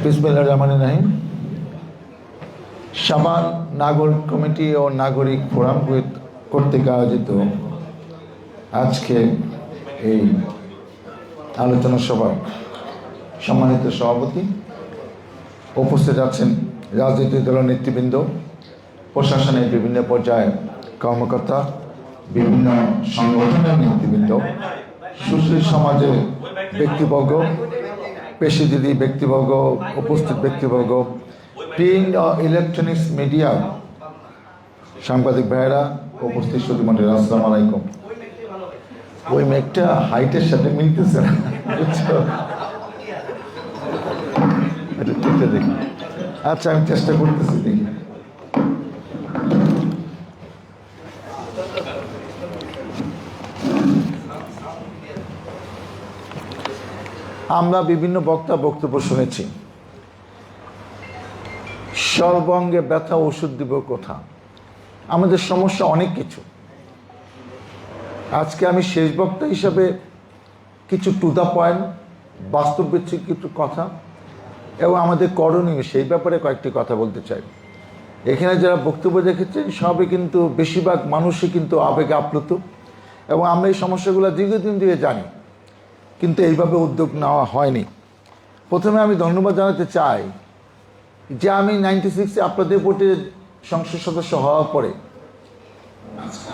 বিসমিল্লাহির রহমানির রহিম। সাভার নাগরিক কমিটি ও নাগরিক ফোরাম কর্তৃক আয়োজিত আজকে এই আলোচনা সভার সম্মানিত সভাপতি, উপস্থিত আছেন রাজনৈতিক দলের নেতৃবৃন্দ, প্রশাসনের বিভিন্ন পর্যায়ের কর্মকর্তা, বিভিন্ন সংগঠনের নেতৃবৃন্দ, সুশীল সমাজের ব্যক্তিবর্গ, পেশিজীবী ব্যক্তিবর্গ, উপস্থিত ব্যক্তিবর্গ, প্রিন্ট ও ইলেকট্রনিক্স মিডিয়া সাংবাদিক ভাইয়েরা, উপস্থিত সুধীমণ্ডলী, আসসালামু আলাইকুম। ওই মেঘটা হাইটের সাথে মিলতেছে না, বুঝছো? এটা ঠিক দেখি। আচ্ছা, আমি চেষ্টা করতেছি, দেখি। আমরা বিভিন্ন বক্তব্য শুনেছি। সর্বাঙ্গে ব্যথা ওষুধ দিব কোথা? আমাদের সমস্যা অনেক কিছু। আজকে আমি শেষ বক্তা হিসাবে কিছু টু দ্য পয়েন্ট, বাস্তবভিত্তিক কিছু কথা এবং আমাদের করণীয় সেই ব্যাপারে কয়েকটি কথা বলতে চাই। এখানে যারা বক্তব্য দেখেছেন সবই কিন্তু বেশিরভাগ মানুষই কিন্তু আবেগে আপ্লুত এবং আমরা এই সমস্যাগুলো দীর্ঘদিন ধরে জানি, কিন্তু এইভাবে উদ্যোগ নেওয়া হয়নি। প্রথমে আমি ধন্যবাদ জানাতে চাই যে আমি 96-এ আপনাদের ভোটে সংসদ সদস্য হওয়ার পরে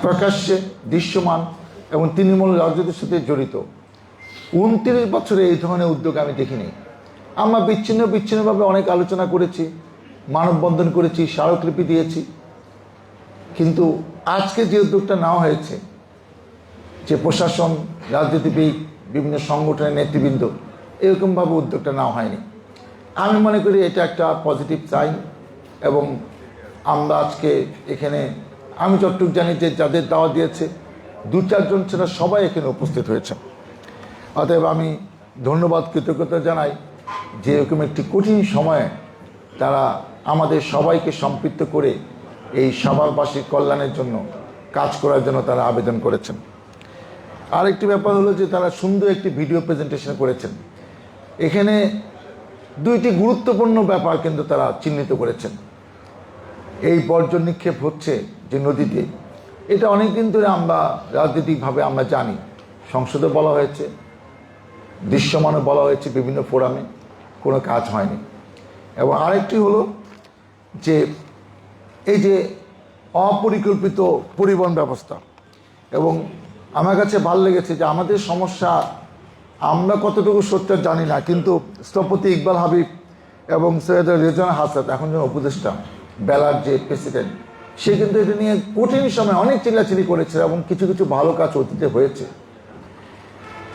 প্রকাশ্যে দৃশ্যমান এবং তৃণমূল রাজনীতির সাথে জড়িত 29 বছরে এই ধরনের উদ্যোগ আমি দেখিনি। আমরা বিচ্ছিন্নভাবে অনেক আলোচনা করেছি, মানববন্ধন করেছি, স্মারকলিপি দিয়েছি, কিন্তু আজকে যে উদ্যোগটা নেওয়া হয়েছে, যে প্রশাসন, রাজনীতিবিদ, বিভিন্ন সংগঠনের নেতৃবৃন্দ, এরকমভাবে উদ্যোগটা নেওয়া হয়নি। আমি মনে করি এটা একটা পজিটিভ সাইন এবং আমরা আজকে এখানে, আমি যতটুকু জানি যে যাদের দাওয়া দিয়েছে 2-4 জন ছাড়া সবাই এখানে উপস্থিত হয়েছে। অতএব আমি ধন্যবাদ, কৃতজ্ঞতা জানাই যে এরকম একটি কঠিন সময়ে তারা আমাদের সবাইকে সম্পৃক্ত করে এই সাভারবাসীর কল্যাণের জন্য কাজ করার জন্য তারা আবেদন করেছেন। আরেকটি ব্যাপার হলো যে তারা সুন্দর একটি ভিডিও প্রেজেন্টেশন করেছেন। এখানে 2টি গুরুত্বপূর্ণ ব্যাপার কিন্তু তারা চিহ্নিত করেছেন। এই বর্জ্য নিক্ষেপ হচ্ছে যে নদীতে, এটা অনেকদিন ধরে আমরা রাজনৈতিকভাবে আমরা জানি, সংসদে বলা হয়েছে, দৃশ্যমানও বলা হয়েছে, বিভিন্ন ফোরামে, কোনো কাজ হয়নি। এবং আরেকটি হলো যে এই যে অপরিকল্পিত পরিবহন ব্যবস্থা, এবং আমার কাছে ভালো লেগেছে যে আমাদের সমস্যা আমরা কতটুকু সত্য জানি না, কিন্তু স্থপতি ইকবাল হাবিব এবং সৈয়দ রেজওয়ান হাসান, এখন যেন উপদেষ্টা, বেলার যে প্রেসিডেন্ট, সে কিন্তু এটা নিয়ে কঠিন সময় অনেক চিল্লাচিল্লি করেছে এবং কিছু কিছু ভালো কাজ অতীতে হয়েছে।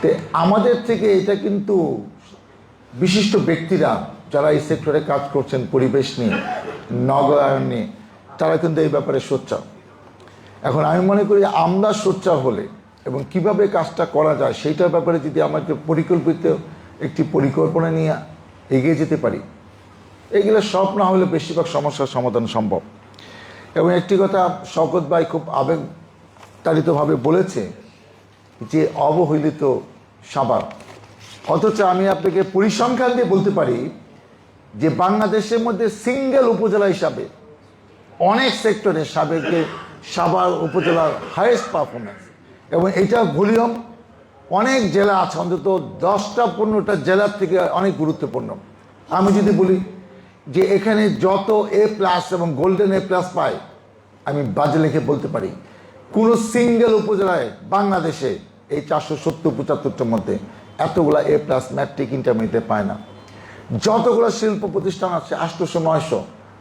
তো আমাদের থেকে এটা কিন্তু বিশিষ্ট ব্যক্তিরা যারা এই সেক্টরে কাজ করছেন, পরিবেশ নিয়ে, নগরায়ণ নিয়ে, তারা কিন্তু এই ব্যাপারে সোচ্চার। এখন আমি মনে করি আমরা সোচ্চার হলে এবং কিভাবে কাজটা করা যায় সেইটার ব্যাপারে যদি আমাকে পরিকল্পিত একটি পরিকল্পনা নিয়ে এগিয়ে যেতে পারি, এগুলো সব না হলে বেশিরভাগ সমস্যার সমাধান সম্ভব। এবং একটি কথা শওকত ভাই খুব আবেগতাড়িতভাবে বলেছে যে অবহেলিত সাভার, অথচ আমি আপনাকে পরিসংখ্যান দিয়ে বলতে পারি যে বাংলাদেশের মধ্যে সিঙ্গেল উপজেলা হিসাবে অনেক সেক্টরে সাভার উপজেলার হাইয়েস্ট পারফরমেন্স, এবং এইটা ভলিউম অনেক জেলা আছে, অন্তত 10-15টা জেলার থেকে অনেক গুরুত্বপূর্ণ। আমি যদি বলি যে এখানে যত A+ এবং গোল্ডেন A+ পায়, আমি বাজে লিখে বলতে পারি কোনো সিঙ্গেল উপজেলায় বাংলাদেশে এই 470-75টার মধ্যে এতগুলা A+ ম্যাট্রিক ইন্টারমিডিয়েট পায় না। যতগুলো শিল্প প্রতিষ্ঠান আছে 800-900,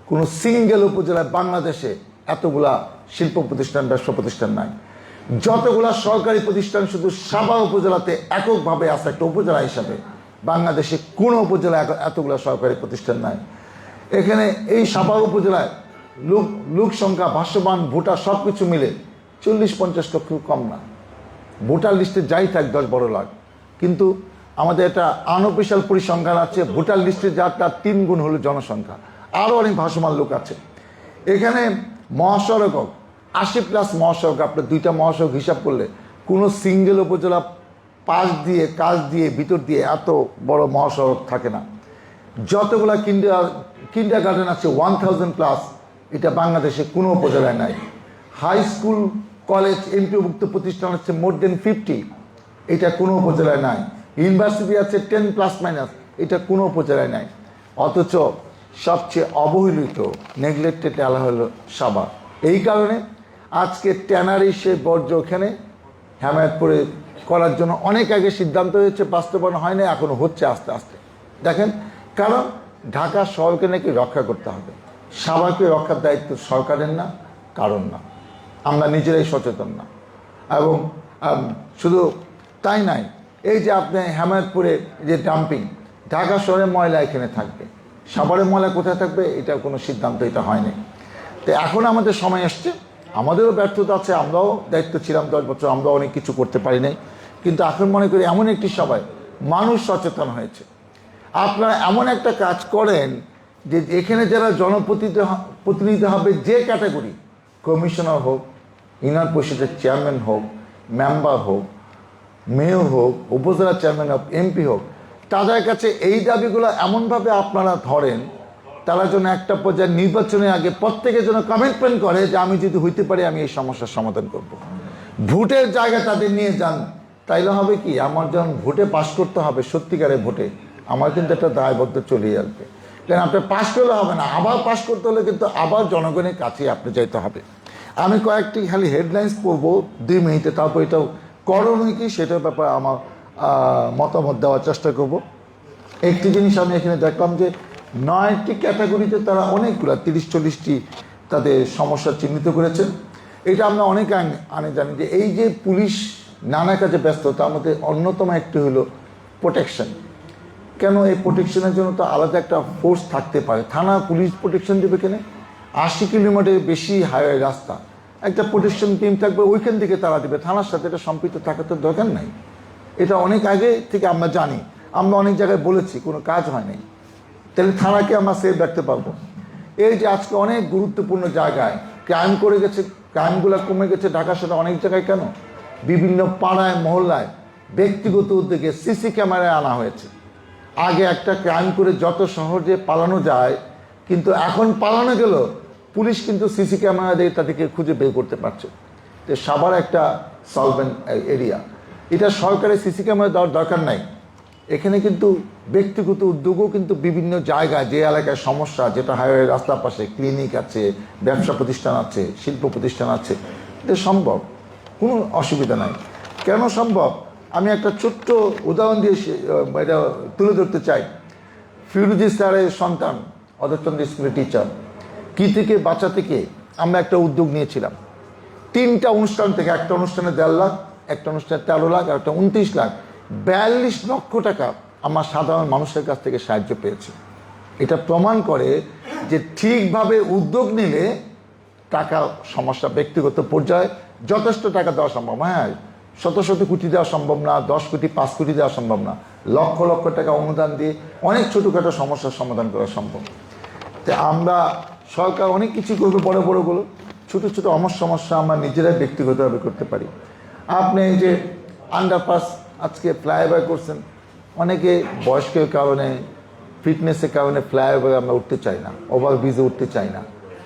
কোনো সিঙ্গেল উপজেলায় বাংলাদেশে এতগুলা শিল্প প্রতিষ্ঠান, ব্যবসা প্রতিষ্ঠান নাই। যতগুলা সরকারি প্রতিষ্ঠান শুধু সাভার উপজেলাতে এককভাবে আছে একটা উপজেলা হিসাবে, বাংলাদেশে কোনো উপজেলায় এতগুলা সরকারি প্রতিষ্ঠান নাই। এখানে এই সাভার উপজেলায় লোক সংখ্যা, ভাষ্যবান, ভোটার সব কিছু মিলে 40-50 লক্ষ কম না। ভোটার লিস্টে যাই থাক 10-12 লাখ, কিন্তু আমাদের একটা আনঅফিসিয়াল পরিসংখ্যান আছে, ভোটার লিস্টে যার তার 3 গুণ হলো জনসংখ্যা। আরও অনেক ভাসমান লোক আছে। এখানে মহাসড়ক 80+ মহাসড়ক, আপনার 2টা মহাসড়ক হিসাব করলে কোনো সিঙ্গেল উপজেলা পাশ দিয়ে, কাজ দিয়ে, ভিতর দিয়ে এত বড় মহাসড়ক থাকে না। যতগুলা কিন্ডার গার্ডেন আছে 1000+, এটা বাংলাদেশে কোনো উপজেলায় নাই। হাই স্কুল কলেজ এমপিওভুক্ত প্রতিষ্ঠান হচ্ছে মোর দেন 50, এটা কোনো উপজেলায় নাই। ইউনিভার্সিটি আছে 10+-, এটা কোনো উপজেলায় নাই। অথচ সবচেয়ে অবহেলিত নেগলেক্টেড এলা হলো সাভার। এই কারণে আজকে ট্যানারি সে বর্জ্য ওখানে হেমায়তপুরে করার জন্য অনেক আগে সিদ্ধান্ত হয়েছে, বাস্তবায়ন হয় না, এখনো হচ্ছে আস্তে আস্তে। দেখেন, কারণ ঢাকা শহরকে নাকি রক্ষা করতে হবে, সাভারকে রক্ষার দায়িত্ব সরকারের না, কারণ না, আমরা নিজেরাই সচেতন না। এবং শুধু তাই নাই, এই যে আপনি হেমায়তপুরে যে ডাম্পিং, ঢাকা শহরের ময়লা এখানে থাকবে, সাভারের ময়লা কোথায় থাকবে, এটা কোনো সিদ্ধান্ত এটা হয়নি। তো এখন আমাদের সময় আসছে, আমাদেরও ব্যর্থতা আছে, আমরাও দায়িত্ব ছিলাম 10 বছর, আমরাও অনেক কিছু করতে পারি নাই। কিন্তু এখন মনে করি এমন একটি সভায় মানুষ সচেতন হয়েছে, আপনারা এমন একটা কাজ করেন যে এখানে যারা জনপ্রতিনিধি হবে, যে ক্যাটাগরি, কমিশনার হোক, ইউনিয়ন পরিষদের চেয়ারম্যান হোক, মেম্বার হোক, মেয়র হোক, উপজেলা চেয়ারম্যান হোক, এমপি হোক, তাদের কাছে এই দাবিগুলো এমনভাবে আপনারা ধরেন, তারা যেন একটা পর্যায়ে নির্বাচনের আগে প্রত্যেকে যেন কমিটমেন্ট করে যে আমি যদি হইতে পারি আমি এই সমস্যার সমাধান করব। ভোটের জায়গা তাদের নিয়ে যান, তাইলে হবে কি, আমার যখন ভোটে পাশ করতে হবে, সত্যিকারের ভোটে, আমার কিন্তু একটা দায়বদ্ধ চলে আসবে। কারণ আপনি পাশ করলে হবে না, আবার পাশ করতে হলে কিন্তু আবার জনগণের কাছে আপনি যাইতে হবে। আমি কয়েকটি খালি হেডলাইন্স পড়বো 2 মিনিটে, তারপর এটাও করণীয় কি সেটার ব্যাপারে আমার মতামত দেওয়ার চেষ্টা করব। একটি জিনিস আমি এখানে দেখলাম যে 9টি ক্যাটাগরিতে তারা অনেকগুলো 30-40টি তাদের সমস্যা চিহ্নিত করেছেন। এটা আমরা অনেক আগে জানি যে এই যে পুলিশ নানা কাজে ব্যস্ত, তার মধ্যে অন্যতম একটি হলো প্রোটেকশন। কেন এই প্রোটেকশনের জন্য তো আলাদা একটা ফোর্স থাকতে পারে, থানা পুলিশ প্রোটেকশন দেবে কেন? 80 কিলোমিটারের বেশি হাইওয়ে রাস্তা, একটা প্রোটেকশন টিম থাকবে, ওইখান থেকে তারা দেবে, থানার সাথে এটা সম্পৃক্ত থাকার তো দরকার নাই। এটা অনেক আগে থেকে আমরা জানি, আমরা অনেক জায়গায় বলেছি, কোনো কাজ হয়নি। তাহলে থানাকে আমরা সেফ রাখতে পারবো। এই যে আজকে অনেক গুরুত্বপূর্ণ জায়গায় ক্রাইম করে গেছে, ক্রাইমগুলো কমে গেছে ঢাকার সাথে অনেক জায়গায়, কেন? বিভিন্ন পাড়ায় মহল্লায় ব্যক্তিগত উদ্যোগে সিসি ক্যামেরায় আনা হয়েছে। আগে একটা ক্রাইম করে যত সহজে পালানো যায়, কিন্তু এখন পালানো গেল, পুলিশ কিন্তু সিসি ক্যামেরা দিয়ে তাদেরকে খুঁজে বের করতে পারছে। তো সাভার একটা সলভেন্ট এরিয়া, এটা সরকারের সিসি ক্যামেরা দেওয়ার দরকার নাই। এখানে কিন্তু ব্যক্তিগত উদ্যোগও কিন্তু বিভিন্ন জায়গায়, যে এলাকায় সমস্যা, যেটা হাইওয়ে রাস্তার পাশে ক্লিনিক আছে, ব্যবসা প্রতিষ্ঠান আছে, শিল্প প্রতিষ্ঠান আছে, এটা সম্ভব, কোনো অসুবিধা নাই। কেন সম্ভব? আমি একটা ছোট্ট উদাহরণ দিয়ে এটা তুলে ধরতে চাই। ফিরোজি স্যারের সন্তান অধরচন্দ্র স্কুলের টিচার, কি থেকে বাচ্চা থেকে আমরা একটা উদ্যোগ নিয়েছিলাম। 3টা অনুষ্ঠান থেকে, একটা অনুষ্ঠানে 1.5 লাখ, একটা অনুষ্ঠানে 13 লাখ, আর একটা 29 লাখ, 42 লক্ষ টাকা আমার সাধারণ মানুষের কাছ থেকে সাহায্য পেয়েছে। এটা প্রমাণ করে যে ঠিকভাবে উদ্যোগ নিলে টাকা সমস্যা ব্যক্তিগত পর্যায়ে যথেষ্ট টাকা দেওয়া সম্ভব। হ্যাঁ, শত শত কোটি দেওয়া সম্ভব না, 10 কোটি 5 কোটি দেওয়া সম্ভব না, লক্ষ লক্ষ টাকা অনুদান দিয়ে অনেক ছোটোখাটো সমস্যার সমাধান করা সম্ভব। তো আমরা, সরকার অনেক কিছু করবে, বড় বড়গুলো, ছোটো ছোটো আমার সমস্যা আমরা নিজেরাই ব্যক্তিগতভাবে করতে পারি। আপনি এই যে আন্ডারপাস আজকে ফ্লাইওভার করছেন, অনেকে বয়স্কের কারণে, ফিটনেসের কারণে ফ্লাইওভারে আমরা উঠতে চাই না, ওভারব্রিজে উঠতে চাই না,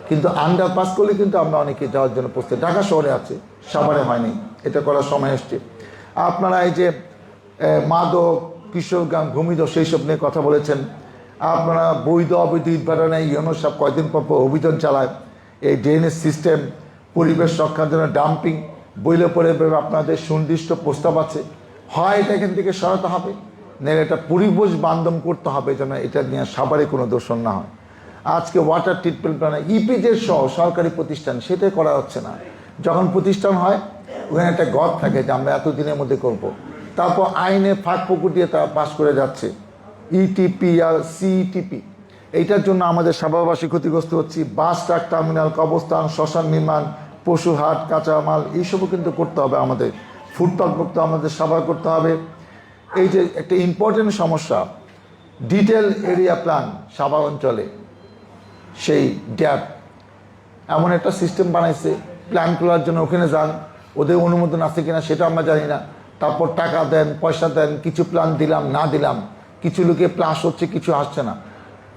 কিন্তু আন্ডারপাস করলে কিন্তু আমরা অনেকে যাওয়ার জন্য প্রস্তুত। ঢাকা শহরে আছে, সাভারে হয়নি, এটা করার সময় এসছে। আপনারা এই যে মাদক, কিশোরগ্রাম, ভূমিধস, সেই সব নিয়ে কথা বলেছেন। আপনারা বৈধ অবৈধ ইটভাটা ইউনো সব কয়দিন পর অভিযান চালায়, এই ড্রেনেজ সিস্টেম, পরিবেশ রক্ষার জন্য ডাম্পিং, বইলে পরে আপনাদের সুনির্দিষ্ট প্রস্তাব আছে, হয় এটা এখান থেকে সরাতে হবে, নাহলে এটা পরিবেশ বান্ধব করতে হবে, যেন এটা নিয়ে সাভারে কোনো দূষণ না হয়। আজকে ওয়াটার ট্রিটমেন্ট প্ল্যান্ট, ইপিজেড সহ সরকারি প্রতিষ্ঠান, সেটাই করা হচ্ছে না। যখন প্রতিষ্ঠান হয়, ওখানে একটা গদ থাকে যে আমরা এতদিনের মধ্যে করব। তারপর আইনে ফাঁক পুকুর দিয়ে তারা পাস করে যাচ্ছে, ইটিপি আর সিইটিপি। এইটার জন্য আমাদের সাভারবাসী ক্ষতিগ্রস্ত হচ্ছি। বাস, ট্রাক টার্মিনাল, কবরস্থান, শ্মশান নির্মাণ, পশু হাট, কাঁচামাল, এইসবও কিন্তু করতে হবে আমাদের। ফুটপাথ মুক্ত আমাদের সাভার করতে হবে। এই যে একটা ইম্পর্টেন্ট সমস্যা, ডিটেল এরিয়া প্ল্যান সাভার অঞ্চলে, সেই ড্যাপ এমন একটা সিস্টেম বানাইছে, প্ল্যান করার জন্য ওখানে যান, ওদের অনুমোদন আছে কিনা সেটা আমরা জানি না। তারপর টাকা দেন, পয়সা দেন, কিছু প্ল্যান দিলাম, না দিলাম, কিছু লোকে প্লাস হচ্ছে, কিছু আসছে না।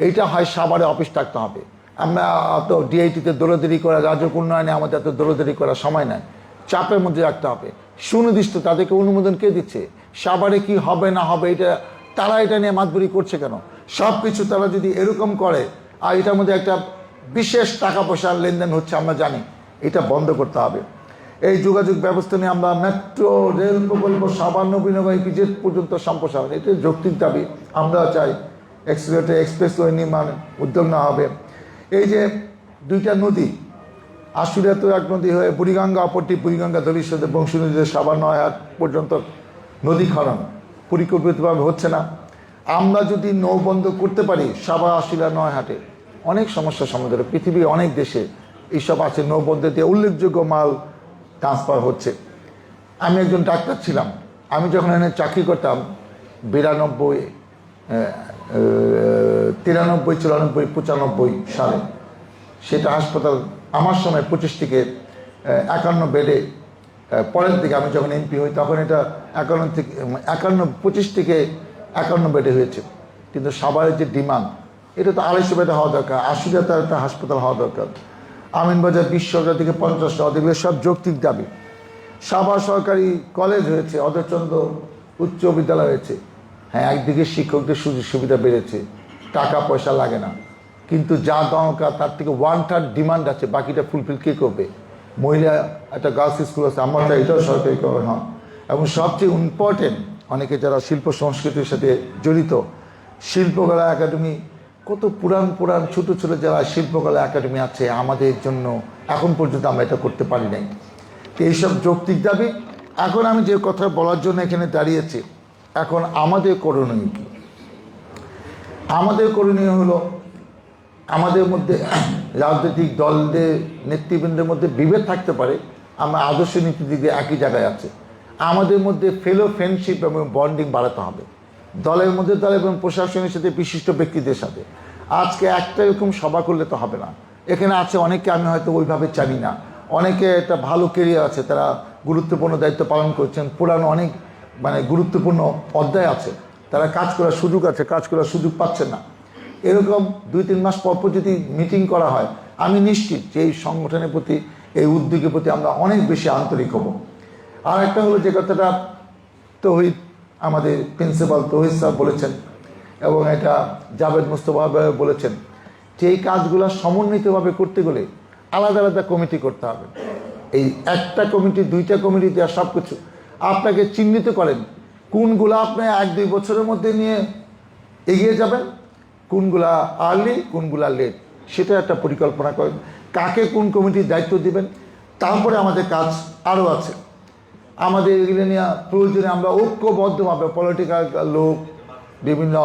এইটা হয় সাভারে অফিস থাকতে হবে। আমরা অত ডিআইটিতে দৌড়াদৌড়ি করা, রাজক উন্নয়নে আমাদের এত দৌড়াদৌড়ি করার সময় নাই। চাপের মধ্যে রাখতে হবে, সুনির্দিষ্ট তাদেরকে অনুমোদন কে দিচ্ছে, সাভারে কি হবে না হবে এটা তারা এটা নিয়ে মাতবরি করছে কেন? সব কিছু তারা যদি এরকম করে আর এটার মধ্যে একটা বিশেষ টাকা পয়সার লেনদেন হচ্ছে আমরা জানি, এটা বন্ধ করতে হবে। এই যোগাযোগ ব্যবস্থা নিয়ে আমরা মেট্রো রেল প্রকল্প সাভার নবীনগর ইপিজেড পর্যন্ত সম্প্রসারণ, এটা যৌক্তিক দাবি। আমরা চাই এক্সপ্রেসওয়ে এক্সপ্রেসওয়ে নির্মাণ উদ্যোগ নেওয়া হবে। এই যে দুইটা নদী, আশুলিয়া তো এক নদী হয়ে বুড়িগঙ্গা, অপরটি বুড়িগঙ্গা ধলিশ্বর বংশী নদীতে সাভার নয়হাট পর্যন্ত নদী খনন পরিকল্পিতভাবে হচ্ছে না। আমরা যদি নৌবন্ধ করতে পারি সাভার আশুলিয়া নয়হাটে, অনেক সমস্যার সমাধান। পৃথিবীর অনেক দেশে এইসব আছে, নৌবন্ধে দিয়ে উল্লেখযোগ্য মাল ট্রান্সফার হচ্ছে। আমি একজন ডাক্তার ছিলাম, আমি যখন এখানে চাকরি করতাম 92, 93, 94, 95 সালে, সেটা হাসপাতাল আমার সময় 25 থেকে 51 বেডে, পরের দিকে আমি যখন এমপি হই তখন এটা 25 থেকে 51 বেডে হয়েছে। কিন্তু সাভারের যে ডিমান্ড, এটা তো 250 বেডে হওয়া দরকার, আশুলিয়াতে একটা হাসপাতাল হওয়া দরকার, আমিনবাজার 20 সরকার থেকে 50টা, ওদের সব যৌক্তিক দাবি। সাভার সরকারি কলেজ হয়েছে, অধরচন্দ্র উচ্চ বিদ্যালয় হয়েছে। হ্যাঁ, একদিকে শিক্ষকদের সুযোগ সুবিধা বেড়েছে, টাকা পয়সা লাগে না, কিন্তু যা দরকার তার থেকে 1/3 ডিমান্ড আছে, বাকিটা ফুলফিল কে করবে? মহিলা একটা গার্লস স্কুল আছে, আমরা চাই এটাও সরকারি করে। হ্যাঁ, এবং সবচেয়ে ইম্পর্টেন্ট, অনেকে যারা শিল্প সংস্কৃতির সাথে জড়িত, শিল্পকলা একাডেমি, কত পুরান ছোট ছোট যারা শিল্পকলা একাডেমি আছে আমাদের জন্য, এখন পর্যন্ত আমরা এটা করতে পারি নাই। তো এইসব যৌক্তিক দাবি। এখন আমি যে কথা বলার জন্য এখানে দাঁড়িয়েছি, এখন আমাদের করণীয় কি? আমাদের করণীয় হলো, আমাদের মধ্যে রাজনৈতিক দলদের নেতৃবৃন্দের মধ্যে বিভেদ থাকতে পারে, আমরা আদর্শ নীতি দিক দিয়ে একই জায়গায় আছে। আমাদের মধ্যে ফ্রেন্ডশিপ এবং বন্ডিং বাড়াতে হবে, দলের মধ্যে দল এবং প্রশাসনের সাথে, বিশিষ্ট ব্যক্তিদের সাথে। আজকে একটা এরকম সভা করলে তো হবে না। এখানে আছে অনেকে আমি হয়তো ওইভাবে জানি না, অনেকে একটা ভালো কেরিয়ার আছে, তারা গুরুত্বপূর্ণ দায়িত্ব পালন করছেন, পুরানো অনেক গুরুত্বপূর্ণ অধ্যায় আছে, তারা কাজ করার সুযোগ আছে, কাজ করার সুযোগ পাচ্ছেন না। এরকম 2-3 মাস পর যদি মিটিং করা হয়, আমি নিশ্চিত যে এই সংগঠনের প্রতি, এই উদ্যোগের প্রতি আমরা অনেক বেশি আন্তরিক হব। আর একটা হলো যে কথাটা তৌহিদ, আমাদের প্রিন্সিপাল তৌহিদ স্যার বলেছেন, এবং এটা জাভেদ মুস্তফা বলেছেন, যে এই কাজগুলো সমন্বিতভাবে করতে গেলে আলাদা আলাদা কমিটি করতে হবে। এই একটা কমিটি, 2টা কমিটি দেওয়া সব কিছু আপনাকে চিহ্নিত করেন, কোনগুলো আপনি 1-2 বছরের মধ্যে নিয়ে এগিয়ে যাবেন, কোনগুলা আর্লি, কোনগুলা লেট, সেটা একটা পরিকল্পনা করেন, কাকে কোন কমিটির দায়িত্ব দিবেন। তারপরে আমাদের কাজ আরও আছে, আমাদের এগুলো নিয়ে প্রয়োজনে আমরা ঐক্যবদ্ধভাবে পলিটিক্যাল লোক, বিভিন্ন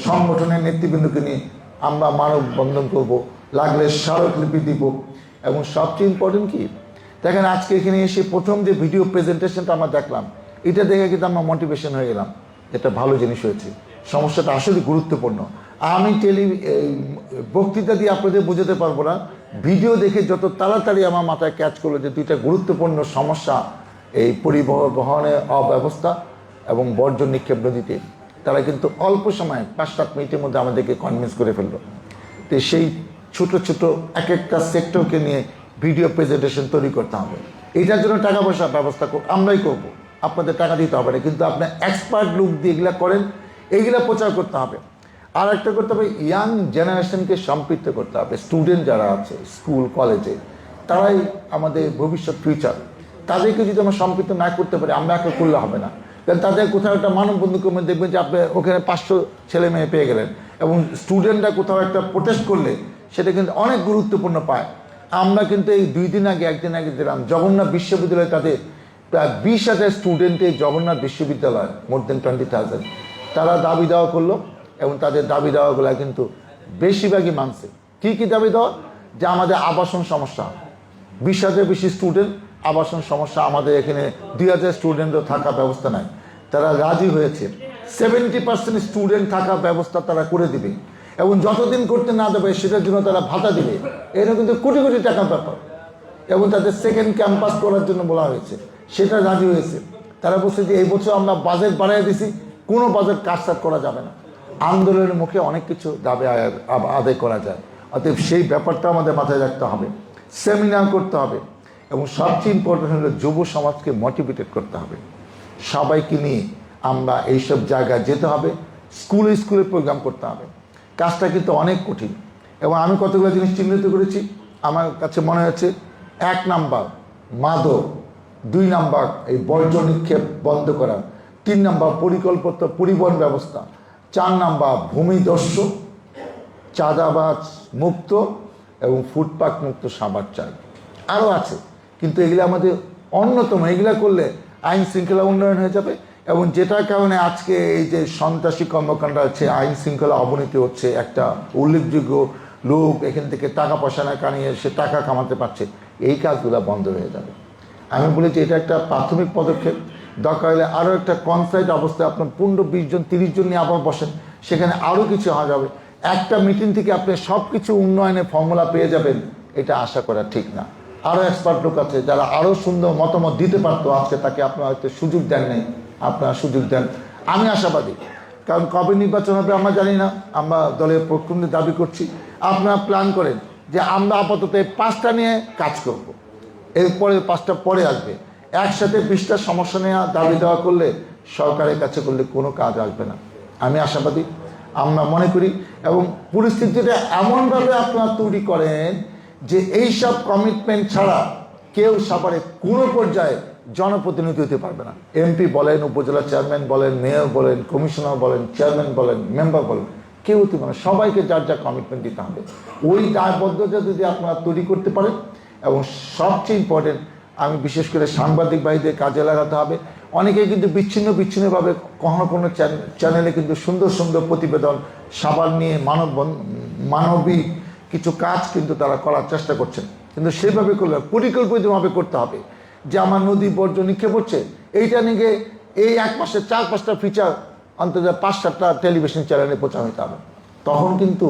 সংগঠনের নেতৃবৃন্দকে নিয়ে আমরা মানববন্ধন করব, লাগলে স্মারকলিপি দিব। এবং সবচেয়ে ইম্পর্টেন্ট কি দেখেন, আজকে এখানে এসে প্রথম যে ভিডিও প্রেজেন্টেশনটা আমরা দেখলাম, এটা দেখে কিন্তু আমরা মোটিভেশন হয়ে গেলাম, এটা ভালো জিনিস হয়েছে, সমস্যাটা আসলে গুরুত্বপূর্ণ। আমি বক্তৃতা দিয়ে আপনাদের বোঝাতে পারবো না, ভিডিও দেখে যত তাড়াতাড়ি আমার মাথায় ক্যাচ করলো যে 2টা গুরুত্বপূর্ণ সমস্যা, এই পরিবহনের অব্যবস্থা এবং বর্জ্য নিক্ষেপ নদীতে, তারা কিন্তু অল্প সময়ে 5-7 মিনিটের মধ্যে আমাদেরকে কনভিন্স করে ফেললো। তো সেই ছোট ছোট এক একটা সেক্টরকে নিয়ে ভিডিও প্রেজেন্টেশন তৈরি করতে হবে। এটার জন্য টাকা পয়সা ব্যবস্থা আমরাই করব, আপনাদের টাকা দিতে হবে না, কিন্তু আপনার এক্সপার্ট লোক দিয়ে এগুলা করেন, এইগুলা প্রচার করতে হবে। আর একটা করতে হবে, ইয়াং জেনারেশনকে সম্পৃক্ত করতে হবে। স্টুডেন্ট যারা আছে স্কুল কলেজে, তারাই আমাদের ভবিষ্যৎ ফিউচার, তাদেরকে যদি আমরা সম্পৃক্ত না করতে পারি, আমরা একা করলে হবে না। কারণ তাদের কোথাও একটা মানববন্ধন কর্মে দেখবেন যে আপনি ওখানে 500 ছেলে মেয়ে পেয়ে গেলেন, এবং স্টুডেন্টরা কোথাও একটা প্রোটেস্ট করলে সেটা কিন্তু অনেক গুরুত্বপূর্ণ পায়। আমরা কিন্তু এই 1দিন আগে দিলাম জগন্নাথ বিশ্ববিদ্যালয়ে, তাদের প্রায় 20,000 স্টুডেন্ট এই জগন্নাথ বিশ্ববিদ্যালয়, মোর দেন 20,000, তারা দাবি দেওয়া করলো, এবং তাদের দাবি দেওয়াগুলো কিন্তু বেশিরভাগই মানছে। কি দাবি দেওয়া? যে আমাদের আবাসন সমস্যা, 20,000 বেশি স্টুডেন্ট, আবাসন সমস্যা, আমাদের এখানে 2,000 স্টুডেন্টও থাকার ব্যবস্থা নাই। তারা রাজি হয়েছে 70% স্টুডেন্ট থাকার ব্যবস্থা তারা করে দিবে, এবং যতদিন করতে না দেবে সেটার জন্য তারা ভাতা দিবে। এটা কিন্তু কোটি কোটি টাকার ব্যাপার। এবং তাদের সেকেন্ড ক্যাম্পাস করার জন্য বলা হয়েছে, সেটা রাজি হয়েছে। তারা বলছে যে এই বছর আমরা বাজেট বাড়াই দিছি, কোনো বাজেট কাটছাট করা যাবে না। আন্দোলনের মুখে অনেক কিছু দাবি আদায় করা যায়। অতএব সেই ব্যাপারটা আমাদের মাথায় রাখতে হবে, সেমিনার করতে হবে, এবং সবচেয়ে ইম্পর্টেন্ট হলো যুব সমাজকে মোটিভেটেড করতে হবে। সবাইকে নিয়ে আমরা এইসব জায়গায় যেতে হবে, স্কুলে স্কুলে প্রোগ্রাম করতে হবে। কাজটা কিন্তু অনেক কঠিন, এবং আমি কতগুলো জিনিস চিহ্নিত করেছি। আমার কাছে মনে হচ্ছে 1 নাম্বার মাদক, 2 নাম্বার এই বর্জ্য নিক্ষেপ বন্ধ করা, 3 নাম্বার পরিকল্পিত পরিবহন ব্যবস্থা, 4 নাম্বার ভূমিদস্যু চাঁদাবাজ মুক্ত এবং ফুটপাত মুক্ত সাভার চাই। আরও আছে, কিন্তু এগুলো আমাদের অন্যতম। এগুলো করলে আইন শৃঙ্খলা উন্নয়ন হয়ে যাবে, এবং যেটার কারণে আজকে এই যে সন্ত্রাসী কর্মকাণ্ড আছে, আইন শৃঙ্খলা অবনতি হচ্ছে, একটা উল্লেখযোগ্য লোক এখান থেকে টাকা পয়সা না কানিয়ে সে টাকা কামাতে পারছে, এই কাজগুলো বন্ধ হয়ে যাবে। আমি বলেছি এটা একটা প্রাথমিক পদক্ষেপ। দরকার হলে আরও একটা কনসাইট অবস্থায় আপনার 15-20 জন 30 জন নিয়ে আবার বসেন, সেখানে আরও কিছু হওয়া যাবে। একটা মিটিং থেকে আপনি সব কিছু উন্নয়নের ফর্মুলা পেয়ে যাবেন, এটা আশা করা ঠিক না। আরও এক্সপার্ট লোক আছে যারা আরও সুন্দর মতামত দিতে পারতো, আজকে তাকে আপনারা হয়তো সুযোগ দেন নাই, আপনারা সুযোগ দেন। আমি আশাবাদী, কারণ কবে নির্বাচন হবে আমরা জানি না, আমরা দলের পক্ষ নিয়ে দাবি করছি। আপনারা প্ল্যান করেন যে আমরা আপাতত এই 5টা নিয়ে কাজ করব, এরপরে 5টা পরে আসবে। একসাথে 20টা সমস্যা নেওয়া দাবি দেওয়া করলে, সরকারের কাছে করলে কোনো কাজ আসবে না। আমি আশাবাদী, আমরা মনে করি, এবং পরিস্থিতিটা এমনভাবে আপনারা তৈরি করেন যে এইসব কমিটমেন্ট ছাড়া কেউ সাভারে কোনো পর্যায়ে জনপ্রতিনিধি হতে পারবে না। এমপি বলেন, উপজেলা চেয়ারম্যান বলেন, মেয়র বলেন, কমিশনার বলেন, চেয়ারম্যান বলেন, মেম্বার বলেন, কেউ হতে পারে না। সবাইকে যার যা কমিটমেন্ট দিতে হবে। ওই দায়বদ্ধতা যদি আপনারা তৈরি করতে পারেন, এবং সবচেয়ে ইম্পর্টেন্ট, আমি বিশেষ করে সাংবাদিক ভাইদের কাজে লাগাতে হবে। অনেকে কিন্তু বিচ্ছিন্নভাবে কখনো কোনো চ্যানেলে কিন্তু সুন্দর সুন্দর প্রতিবেদন সাভার নিয়ে মানবিক কিছু কাজ কিন্তু তারা করার চেষ্টা করছেন, কিন্তু সেভাবে করলে পরিকল্পিতভাবে করতে হবে। যে আমার নদী বর্জ্য নিক্ষেপ হচ্ছে, এইটা নিয়ে এই 1 মাসে 4-5টা ফিচার অন্তত 5-7টা টেলিভিশন চ্যানেলে প্রচার হতে হবে। তখন কিন্তু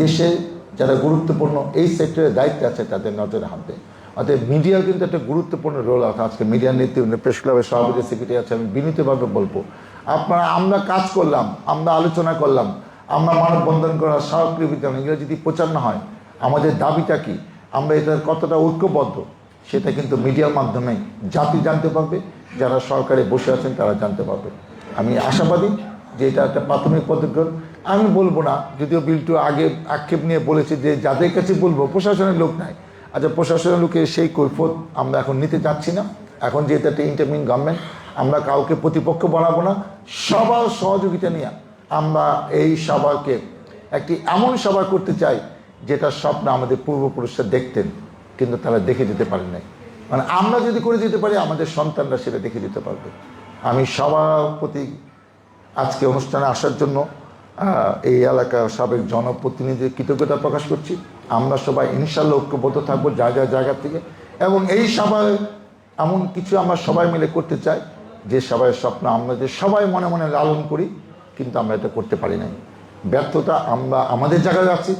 দেশে যারা গুরুত্বপূর্ণ এই সেক্টরের দায়িত্বে আছে তাদের নজরে হাঁটবে। অতএব মিডিয়ার কিন্তু একটা গুরুত্বপূর্ণ রোল আছে। আজকে মিডিয়া নীতি প্রেস ক্লাবের সভাপতি সেক্রেটারি আছে, আমি বিনীতভাবে বলবো, আমরা কাজ করলাম, আমরা আলোচনা করলাম, আমরা মানববন্ধন করার স্মারকলিপি, এগুলো যদি প্রচার না হয়, আমাদের দাবিটা কি, আমরা এটার কতটা ঐক্যবদ্ধ, সেটা কিন্তু মিডিয়ার মাধ্যমে জাতি জানতে পারবে, যারা সরকারে বসে আছেন তারা জানতে পারবে। আমি আশাবাদী যে এটা একটা প্রাথমিক পদক্ষেপ। আমি বলবো না, যদিও বিলটু আগে আক্ষেপ নিয়ে বলেছে যে যাদের কাছে বলবো প্রশাসনের লোক নাই। আচ্ছা, প্রশাসনের লোকের সেই কৈফিয়ত আমরা এখন নিতে চাচ্ছি না। এখন যেহেতু একটা ইন্টারমিন গভর্নমেন্ট, আমরা কাউকে প্রতিপক্ষ বানাবো না। সবার সহযোগিতা নিয়ে আমরা এই সভাকে একটি এমন সভা করতে চাই যেটা স্বপ্ন আমাদের পূর্বপুরুষরা দেখতেন, কিন্তু তারা দেখে যেতে পারেন নাই। মানে আমরা যদি করে যেতে পারি, আমাদের সন্তানরা সেটা দেখে যেতে পারবে। আমি সবার প্রতি আজকে অনুষ্ঠানে আসার জন্য এই এলাকার সাবেক জনপ্রতিনিধির কৃতজ্ঞতা প্রকাশ করছি। আমরা সবাই ইনশাল্লাহ ঐক্যবদ্ধ থাকবো জায়গা থেকে, এবং এই সভায় এমন কিছু আমরা সবাই মিলে করতে চাই যে সবাই স্বপ্ন আমরা যে সবাই মনে মনে লালন করি, কিন্তু আমরা এটা করতে পারি নাই। ব্যর্থতা আমরা আমাদের জায়গায় আছি,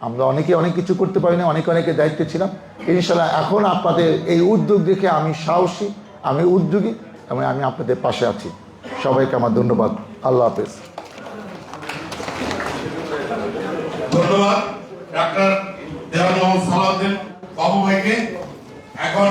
আমরা অনেক কিছু করতে পারি না, অনেকে দায়িত্বে ছিলাম। ইনশাল্লাহ এখন আপনাদের এই উদ্যোগ দেখে আমি সাহসী, আমি উদ্যোগী, এবং আমি আপনাদের পাশে আছি। সবাইকে আমার ধন্যবাদ। আল্লাহ হাফেজ। ধন্যবাদ ডাক্তার দেওয়ান মোহাম্মদ সালাউদ্দিন বাবু ভাইকে। এখন